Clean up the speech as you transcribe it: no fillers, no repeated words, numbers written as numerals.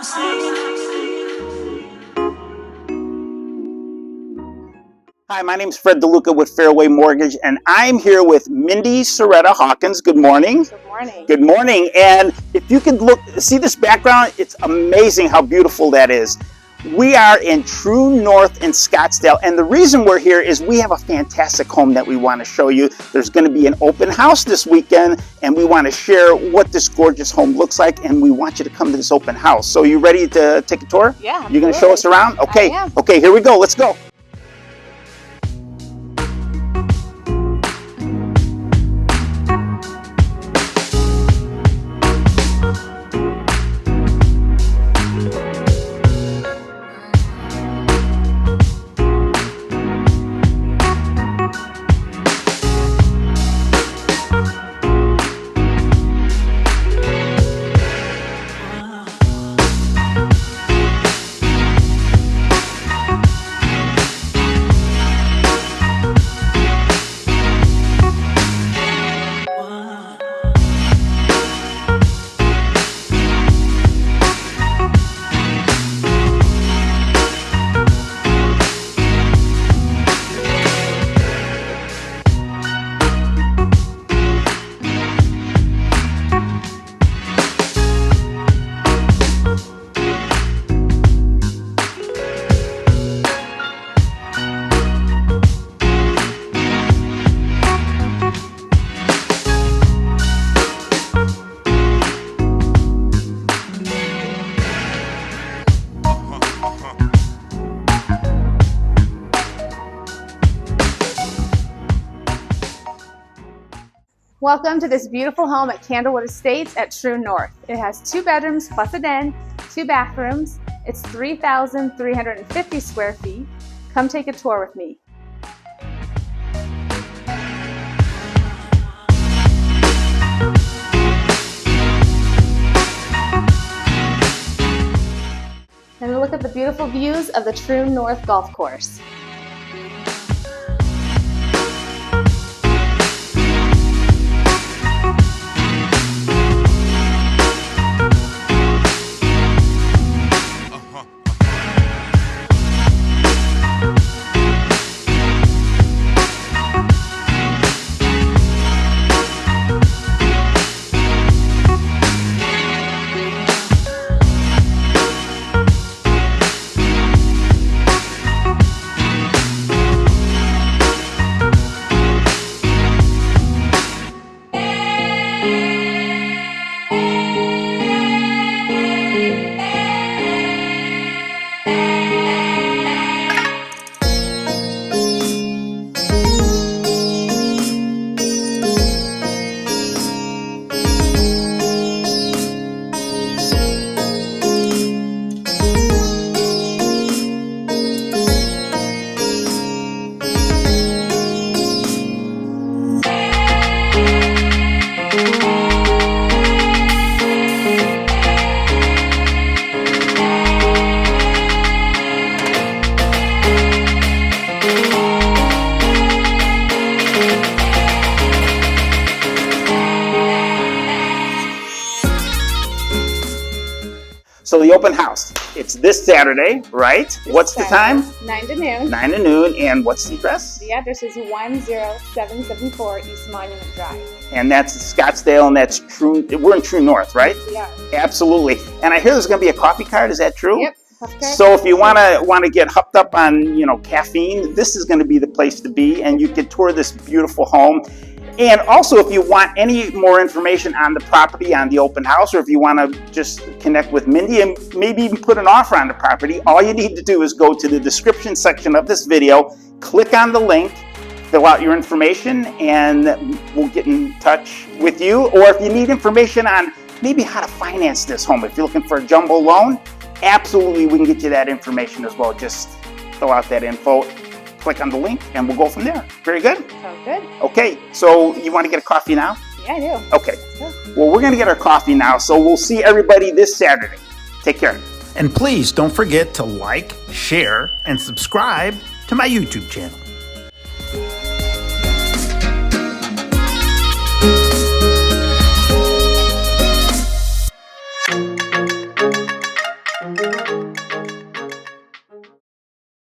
Hi, my name is Fred DeLuca with Fairway Mortgage, and I'm here with Mindy Soretta Hawkins. Good morning. Good morning. Good morning. And if you could see this background, it's amazing how beautiful that is. We are in Troon North in Scottsdale, and the reason we're here is we have a fantastic home that we want to show you. There's going to be an open house this weekend, and we want to share what this gorgeous home looks like, and we want you to come to this open house. So you ready to take a tour? Yeah. You're going to show us around? Okay. I am. Okay, here we go. Let's go. Welcome to this beautiful home at CANDLEWOOD Estates at Troon North. It has 2 bedrooms plus a den, 2 bathrooms. It's 3,350 square feet. Come take a tour with me. And look at the beautiful views of the Troon North Golf Course. So the open house, it's this Saturday, right? What's the time? 9 to noon. 9 to noon, and what's the address? The address is 10774 East Monument Drive. And that's Scottsdale, and that's Troon. We're in Troon North, right? Yeah. Absolutely. And I hear there's going to be a coffee cart. Is that true? Yep. Okay. So if you want to get hooked up on caffeine, this is going to be the place to be, and you can tour this beautiful home. And also, if you want any more information on the property, on the open house, or if you want to just connect with Mindy and maybe even put an offer on the property, all you need to do is go to the description section of this video, click on the link, fill out your information, and we'll get in touch with you. Or if you need information on maybe how to finance this home, if you're looking for a jumbo loan, absolutely we can get you that information as well. Just fill out that info, click on the link, and we'll go from there. Very good? Sounds good. Okay, so you want to get a coffee now? Yeah, I do. Okay. Well, we're going to get our coffee now, so we'll see everybody this Saturday. Take care. And please don't forget to like, share, and subscribe to my YouTube channel.